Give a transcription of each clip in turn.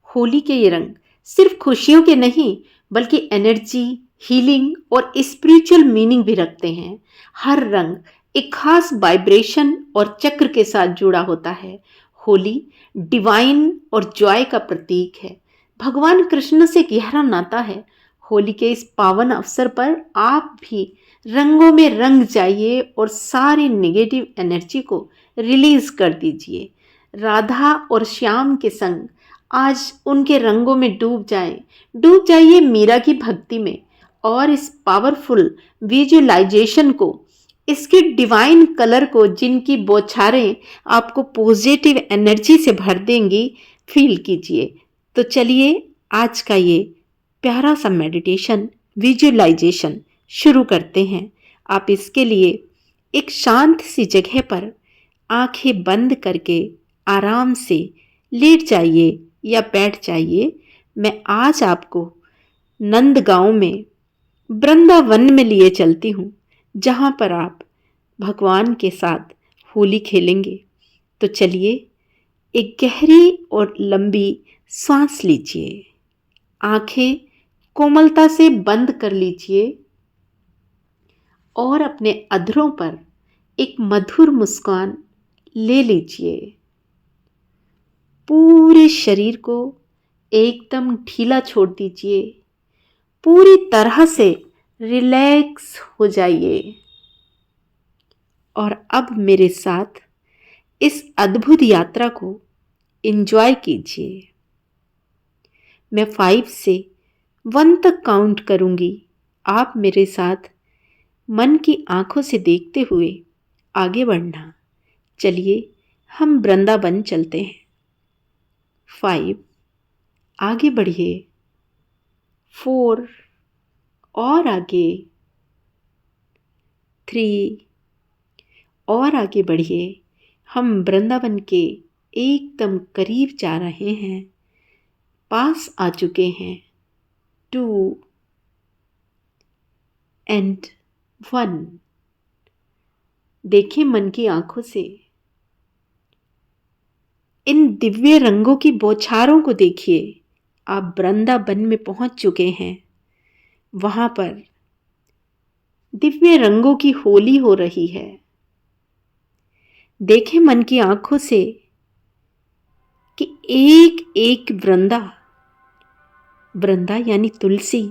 होली के ये रंग सिर्फ खुशियों के नहीं बल्कि एनर्जी, हीलिंग और स्पिरिचुअल मीनिंग भी रखते हैं। हर रंग एक खास वाइब्रेशन और चक्र के साथ जुड़ा होता है। होली डिवाइन और जॉय का प्रतीक है। भगवान कृष्ण से गहरा नाता है। होली के इस पावन अवसर पर आप भी रंगों में रंग जाइए और सारी नेगेटिव एनर्जी को रिलीज कर दीजिए। राधा और श्याम के संग आज उनके रंगों में डूब जाइए मीरा की भक्ति में और इस पावरफुल विजुअलाइजेशन को, इसके डिवाइन कलर को, जिनकी बौछारें आपको पॉजिटिव एनर्जी से भर देंगी, फील कीजिए। तो चलिए आज का ये प्यारा सा मेडिटेशन विजुअलाइजेशन शुरू करते हैं। आप इसके लिए एक शांत सी जगह पर आंखें बंद करके आराम से लेट जाइए या बैठ जाइए। मैं आज आपको नंदगांव में वृंदावन में लिए चलती हूँ, जहाँ पर आप भगवान के साथ होली खेलेंगे। तो चलिए एक गहरी और लंबी सांस लीजिए, आंखें कोमलता से बंद कर लीजिए और अपने अधरों पर एक मधुर मुस्कान ले लीजिए। पूरे शरीर को एकदम ढीला छोड़ दीजिए, पूरी तरह से रिलैक्स हो जाइए और अब मेरे साथ इस अद्भुत यात्रा को एंजॉय कीजिए। मैं 5 से 1 तक काउंट करूंगी। आप मेरे साथ मन की आंखों से देखते हुए आगे बढ़ना। चलिए हम वृंदावन चलते हैं। 5, आगे बढ़िए। 4 और आगे। 3 और आगे बढ़िए। हम वृंदावन के एकदम करीब जा रहे हैं, पास आ चुके हैं। 2 एंड 1। देखें मन की आंखों से इन दिव्य रंगों की बौछारों को देखिए। आप वृंदावन में पहुंच चुके हैं। वहां पर दिव्य रंगों की होली हो रही है। देखें मन की आंखों से कि एक एक वृंदा यानी तुलसी,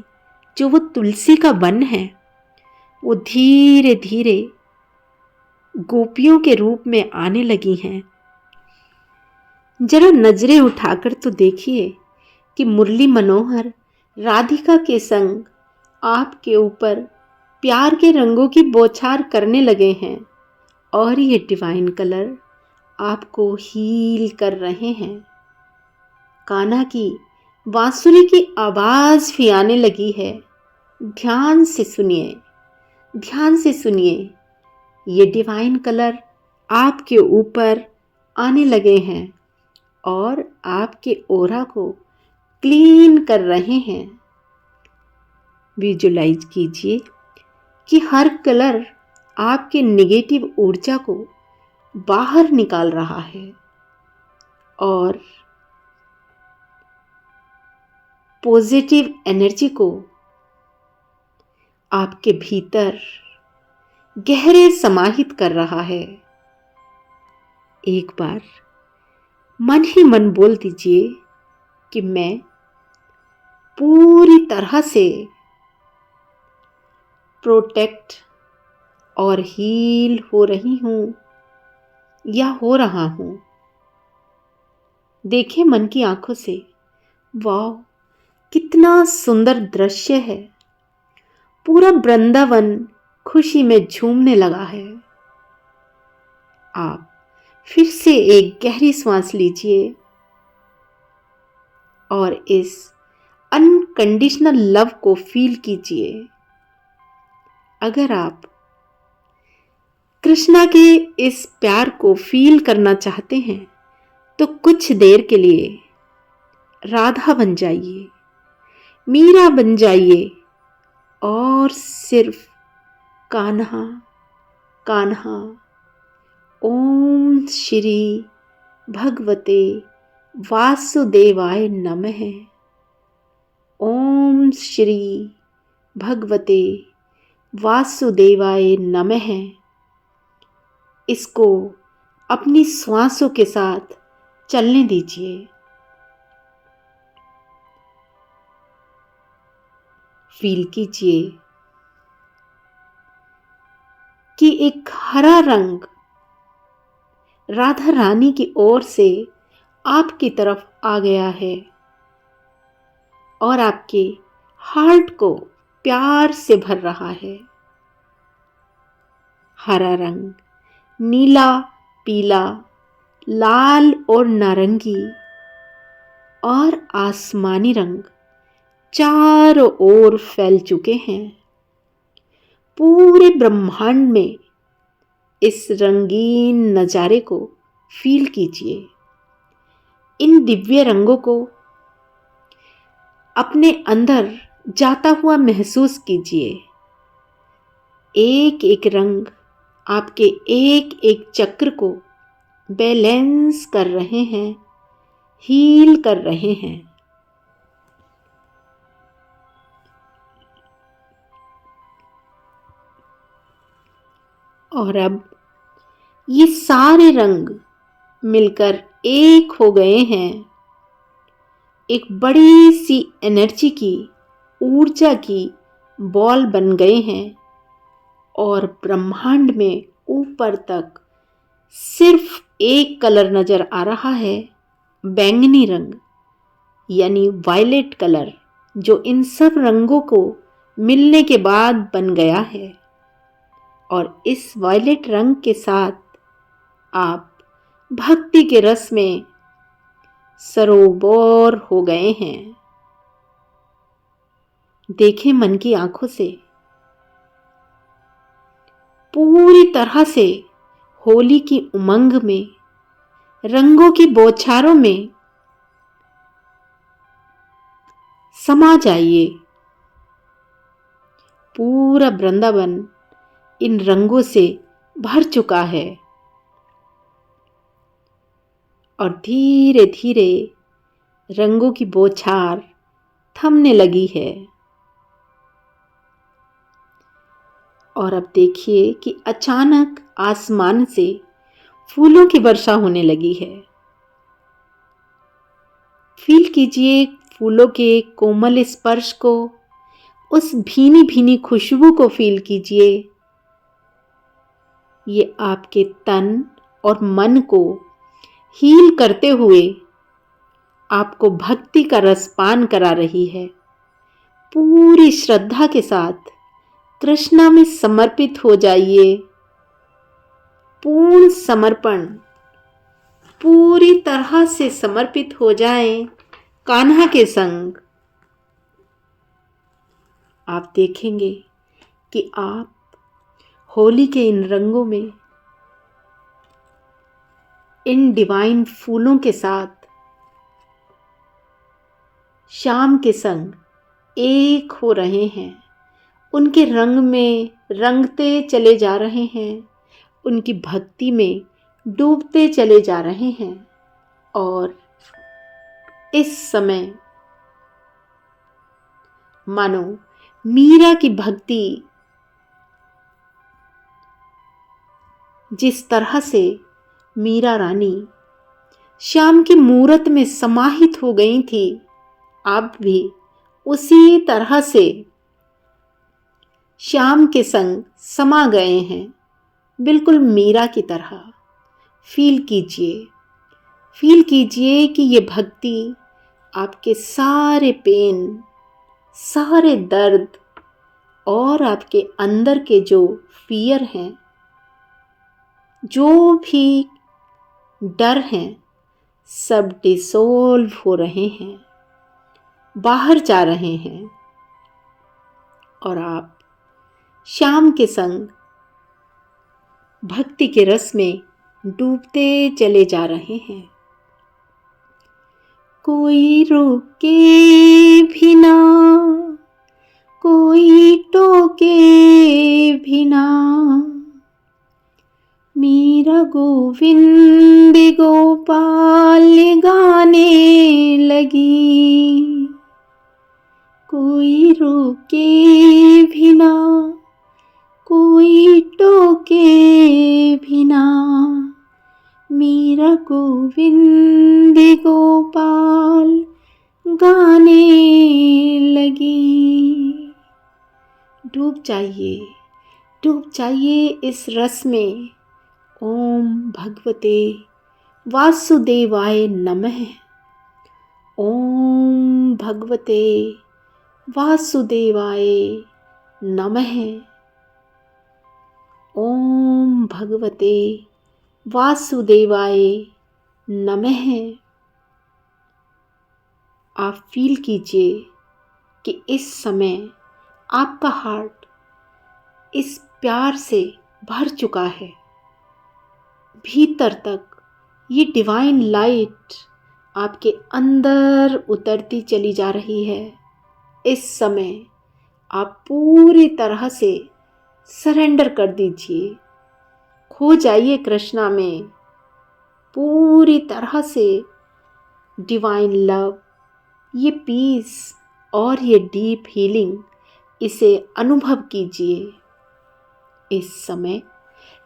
जो वो तुलसी का वन है, वो धीरे धीरे गोपियों के रूप में आने लगी हैं। जरा नजरें उठाकर तो देखिए कि मुरली मनोहर राधिका के संग आपके ऊपर प्यार के रंगों की बौछार करने लगे हैं और ये डिवाइन कलर आपको हील कर रहे हैं। कान्हा की बांसुरी की आवाज भी आने लगी है। ध्यान से सुनिए, ध्यान से सुनिए। ये डिवाइन कलर आपके ऊपर आने लगे हैं और आपके ऑरा को क्लीन कर रहे हैं। विजुलाइज कीजिए कि हर कलर आपके नेगेटिव ऊर्जा को बाहर निकाल रहा है और पॉजिटिव एनर्जी को आपके भीतर गहरे समाहित कर रहा है। एक बार मन ही मन बोल दीजिए कि मैं पूरी तरह से प्रोटेक्ट और हील हो रही हूं या हो रहा हूं। देखें मन की आंखों से, वाह कितना सुंदर दृश्य है। पूरा वृंदावन खुशी में झूमने लगा है। आप फिर से एक गहरी सांस लीजिए और इस अनकंडीशनल लव को फील कीजिए। अगर आप कृष्णा के इस प्यार को फील करना चाहते हैं तो कुछ देर के लिए राधा बन जाइए, मीरा बन जाइए और सिर्फ कान्हा कान्हा ओम श्री भगवते वासुदेवाय नमः। ओम श्री भगवते वासुदेवाय नमः। इसको अपनी श्वासों के साथ चलने दीजिए। फील कीजिए कि एक हरा रंग राधा रानी की ओर से आपकी तरफ आ गया है और आपके हार्ट को प्यार से भर रहा है। हरा रंग, नीला, पीला, लाल और नारंगी और आसमानी रंग चारों ओर फैल चुके हैं। पूरे ब्रह्मांड में इस रंगीन नज़ारे को फील कीजिए। इन दिव्य रंगों को अपने अंदर जाता हुआ महसूस कीजिए। एक एक रंग आपके एक एक चक्र को बैलेंस कर रहे हैं, हील कर रहे हैं। और अब ये सारे रंग मिलकर एक हो गए हैं। एक बड़ी सी एनर्जी की, ऊर्जा की बॉल बन गए हैं और ब्रह्मांड में ऊपर तक सिर्फ एक कलर नजर आ रहा है, बैंगनी रंग यानी वायलेट कलर, जो इन सब रंगों को मिलने के बाद बन गया है। और इस वायलेट रंग के साथ आप भक्ति के रस में सरोबोर हो गए हैं। देखें मन की आंखों से, पूरी तरह से होली की उमंग में, रंगों की बौछारों में समा जाइए। पूरा वृंदावन इन रंगों से भर चुका है और धीरे धीरे रंगों की बौछार थमने लगी है। और अब देखिए कि अचानक आसमान से फूलों की वर्षा होने लगी है। फील कीजिए फूलों के कोमल स्पर्श को, उस भीनी भीनी खुशबू को फील कीजिए। ये आपके तन और मन को हील करते हुए आपको भक्ति का रसपान करा रही है। पूरी श्रद्धा के साथ कृष्णा में समर्पित हो जाइए। पूर्ण समर्पण, पूरी तरह से समर्पित हो जाएं कान्हा के संग। आप देखेंगे कि आप होली के इन रंगों में, इन डिवाइन फूलों के साथ श्याम के संग एक हो रहे हैं। उनके रंग में रंगते चले जा रहे हैं, उनकी भक्ति में डूबते चले जा रहे हैं। और इस समय मानो मीरा की भक्ति जिस तरह से मीरा रानी श्याम की मूरत में समाहित हो गई थी, आप भी उसी तरह से श्याम के संग समा गए हैं, बिल्कुल मीरा की तरह। फील कीजिए कि ये भक्ति आपके सारे पेन, सारे दर्द और आपके अंदर के जो फियर हैं, जो भी डर हैं, सब डिसोल्व हो रहे हैं, बाहर जा रहे हैं। और आप श्याम के संग भक्ति के रस में डूबते चले जा रहे हैं। कोई रोके भी ना, कोई टोके भी ना, मीरा गोविंद गोपाल गाने लगी, कोई रोके भी ना, कोई टोके भी ना, मीरा गोविंद गोपाल गाने लगी। डूब जाइए इस रस में। ओम भगवते वासुदेवाय नमः। ओम भगवते वासुदेवाय नमः। ओम भगवते वासुदेवाय नमः। आप फील कीजिए कि इस समय आपका हार्ट इस प्यार से भर चुका है। भीतर तक ये डिवाइन लाइट आपके अंदर उतरती चली जा रही है। इस समय आप पूरी तरह से सरेंडर कर दीजिए, खो जाइए कृष्णा में। पूरी तरह से डिवाइन लव, ये पीस और ये डीप हीलिंग, इसे अनुभव कीजिए। इस समय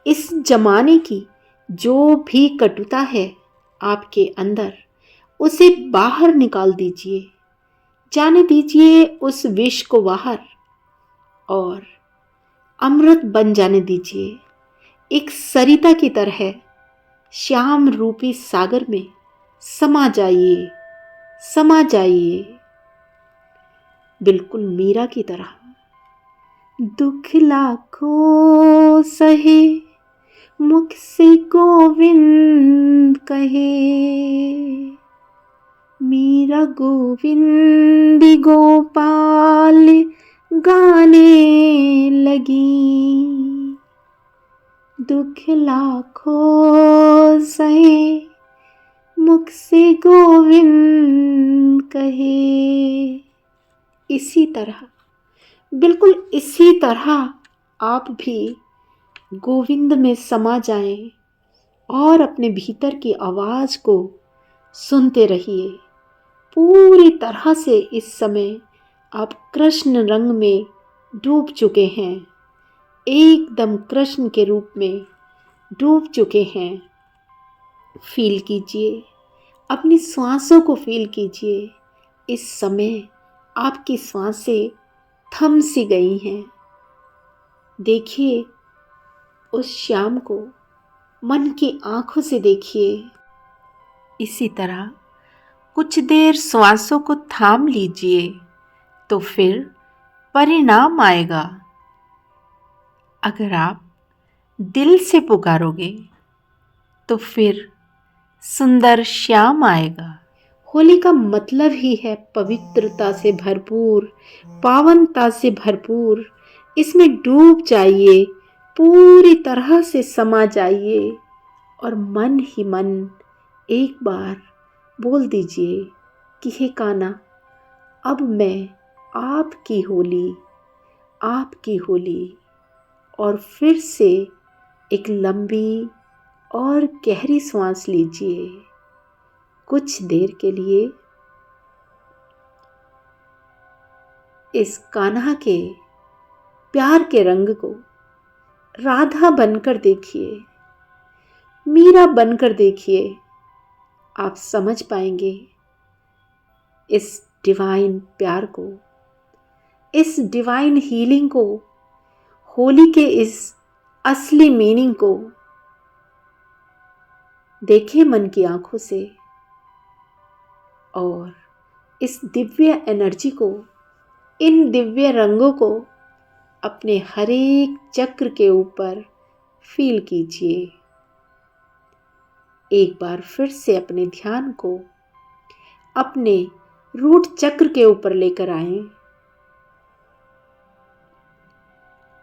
इस जमाने की जो भी कटुता है आपके अंदर, उसे बाहर निकाल दीजिए। जाने दीजिए उस विष को बाहर और अमृत बन जाने दीजिए। एक सरिता की तरह श्याम रूपी सागर में समा जाइए, बिल्कुल मीरा की तरह। दुख लाखों सहे, मुख से गोविंद कहे, मीरा गोविंद गोपाल गाने लगी। दुख लाखों सहे, मुख से गोविंद कहे। इसी तरह, बिल्कुल इसी तरह आप भी गोविंद में समा जाएं और अपने भीतर की आवाज़ को सुनते रहिए। पूरी तरह से इस समय आप कृष्ण रंग में डूब चुके हैं, एकदम कृष्ण के रूप में डूब चुके हैं। फील कीजिए, अपनी श्वासों को फील कीजिए। इस समय आपकी श्वासें थम सी गई हैं। देखिए उस श्याम को, मन की आंखों से देखिए। इसी तरह कुछ देर श्वासों को थाम लीजिए, तो फिर परिणाम आएगा। अगर आप दिल से पुकारोगे तो फिर सुंदर श्याम आएगा। होली का मतलब ही है पवित्रता से भरपूर, पावनता से भरपूर। इसमें डूब जाइए, पूरी तरह से समा जाइए और मन ही मन एक बार बोल दीजिए कि हे कान्हा, अब मैं आपकी होली, आपकी होली। और फिर से एक लंबी और गहरी सांस लीजिए। कुछ देर के लिए इस कान्हा के प्यार के रंग को राधा बनकर देखिए, मीरा बनकर देखिए। आप समझ पाएंगे इस डिवाइन प्यार को, इस डिवाइन हीलिंग को, होली के इस असली मीनिंग को। देखें मन की आंखों से और इस दिव्य एनर्जी को, इन दिव्य रंगों को अपने हर एक चक्र के ऊपर फील कीजिए। एक बार फिर से अपने ध्यान को अपने रूट चक्र के ऊपर लेकर आएं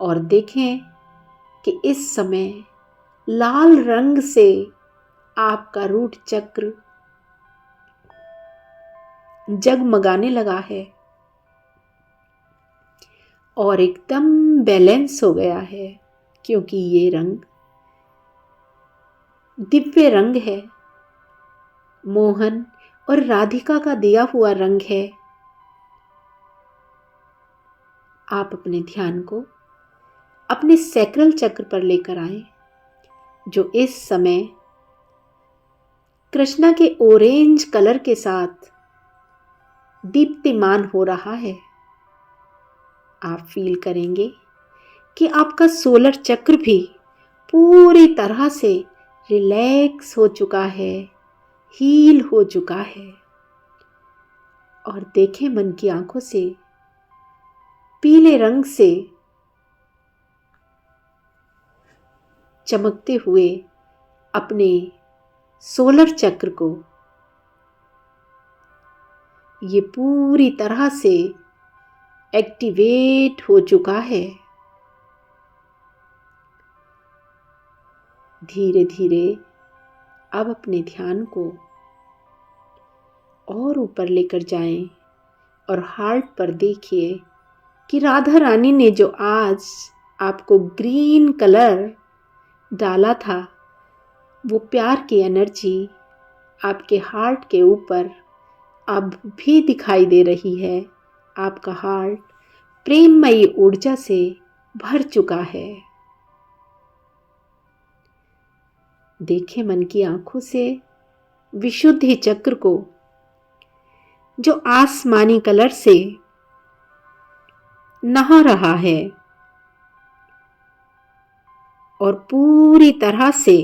और देखें कि इस समय लाल रंग से आपका रूट चक्र जगमगाने लगा है और एकदम बैलेंस हो गया है, क्योंकि ये रंग दिव्य रंग है, मोहन और राधिका का दिया हुआ रंग है। आप अपने ध्यान को अपने सैक्रल चक्र पर लेकर आए, जो इस समय कृष्णा के ऑरेंज कलर के साथ दीप्तिमान हो रहा है। आप फील करेंगे कि आपका सोलर चक्र भी पूरी तरह से रिलैक्स हो चुका है, हील हो चुका है। और देखें मन की आंखों से पीले रंग से चमकते हुए अपने सोलर चक्र को। ये पूरी तरह से एक्टिवेट हो चुका है। धीरे धीरे अब अपने ध्यान को और ऊपर लेकर जाएं और हार्ट पर देखिए कि राधा रानी ने जो आज आपको ग्रीन कलर डाला था, वो प्यार की एनर्जी आपके हार्ट के ऊपर अब भी दिखाई दे रही है। आपका हार्ट प्रेममयी ऊर्जा से भर चुका है। देखें मन की आंखों से विशुद्धि चक्र को, जो आसमानी कलर से नहा रहा है और पूरी तरह से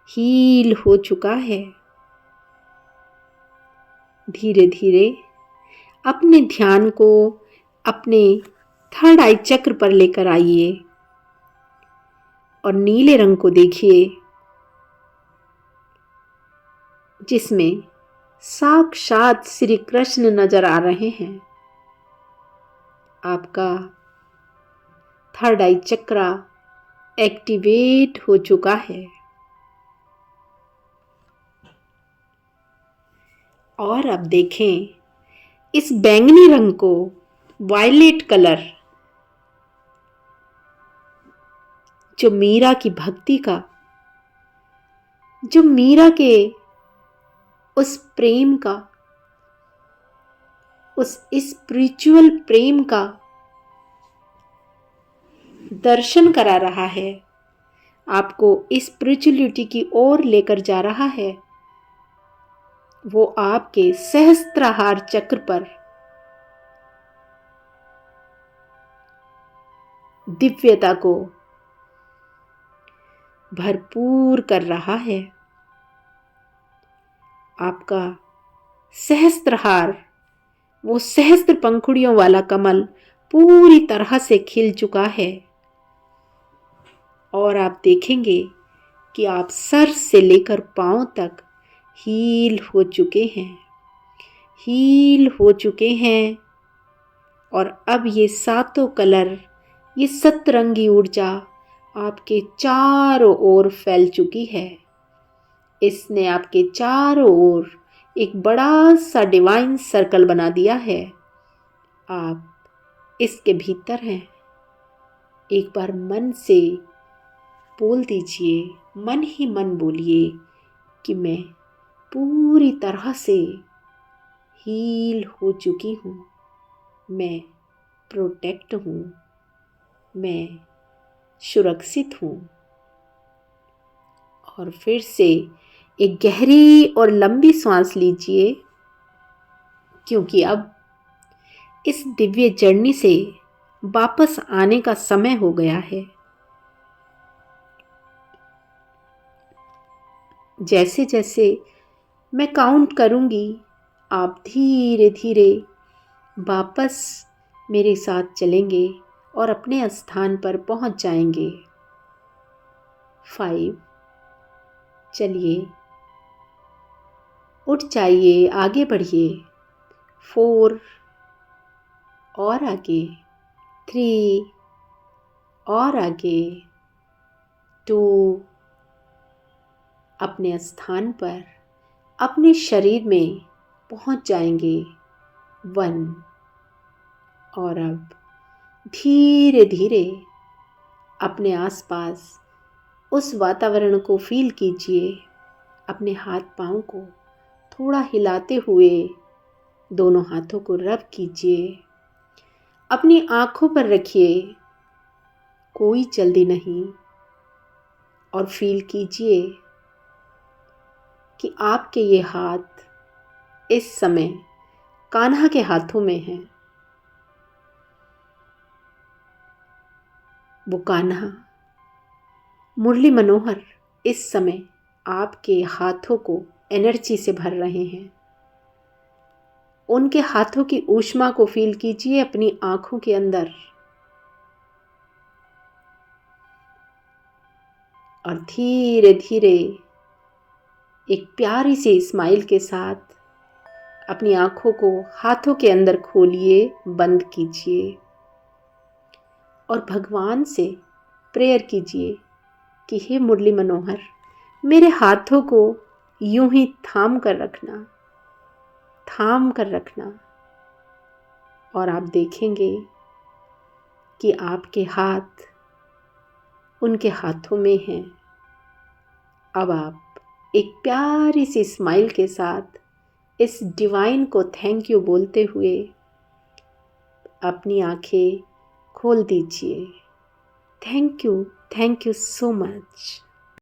हील हो चुका है। धीरे धीरे अपने ध्यान को अपने थर्ड आई चक्र पर लेकर आइए और नीले रंग को देखिए, जिसमें साक्षात श्री कृष्ण नजर आ रहे हैं। आपका थर्ड आई चक्र एक्टिवेट हो चुका है। और अब देखें इस बैंगनी रंग को, वायलेट कलर, जो मीरा की भक्ति का, जो मीरा के उस प्रेम का, उस स्पिरिचुअल प्रेम का दर्शन करा रहा है, आपको स्पिरिचुअलिटी की ओर लेकर जा रहा है। वो आपके सहस्त्रार चक्र पर दिव्यता को भरपूर कर रहा है। आपका सहस्त्रहार, वो सहस्त्र पंखुड़ियों वाला कमल पूरी तरह से खिल चुका है। और आप देखेंगे कि आप सर से लेकर पांव तक हील हो चुके हैं, हील हो चुके हैं। और अब ये सातों कलर, ये सतरंगी ऊर्जा आपके चारों ओर फैल चुकी है। इसने आपके चारों ओर एक बड़ा सा डिवाइन सर्कल बना दिया है। आप इसके भीतर हैं। एक बार मन से बोल दीजिए, मन ही मन बोलिए कि मैं पूरी तरह से हील हो चुकी हूँ, मैं प्रोटेक्ट हूँ, मैं सुरक्षित हूँ। और फिर से एक गहरी और लंबी सांस लीजिए, क्योंकि अब इस दिव्य जर्नी से वापस आने का समय हो गया है। जैसे जैसे मैं काउंट करूंगी, आप धीरे धीरे वापस मेरे साथ चलेंगे और अपने स्थान पर पहुंच जाएंगे। 5, चलिए उठ जाइए, आगे बढ़िए। 4 और आगे, 3 और आगे, 2, अपने स्थान पर अपने शरीर में पहुंच जाएंगे। 1 और अब धीरे धीरे अपने आसपास उस वातावरण को फील कीजिए। अपने हाथ पाँव को थोड़ा हिलाते हुए दोनों हाथों को रब कीजिए। अपनी आँखों पर रखिए, कोई जल्दी नहीं, और फील कीजिए कि आपके ये हाथ इस समय कान्हा के हाथों में हैं। वो कान्हा मुरली मनोहर इस समय आपके हाथों को एनर्जी से भर रहे हैं। उनके हाथों की ऊष्मा को फील कीजिए अपनी आँखों के अंदर, और धीरे धीरे एक प्यारी सी स्माइल के साथ अपनी आँखों को हाथों के अंदर खोलिए, बंद कीजिए और भगवान से प्रेयर कीजिए कि हे मुरली मनोहर, मेरे हाथों को यूं ही थाम कर रखना, और आप देखेंगे कि आपके हाथ उनके हाथों में हैं। अब आप एक प्यारी सी स्माइल के साथ इस डिवाइन को थैंक यू बोलते हुए अपनी आंखें खोल दीजिए। Thank you so much.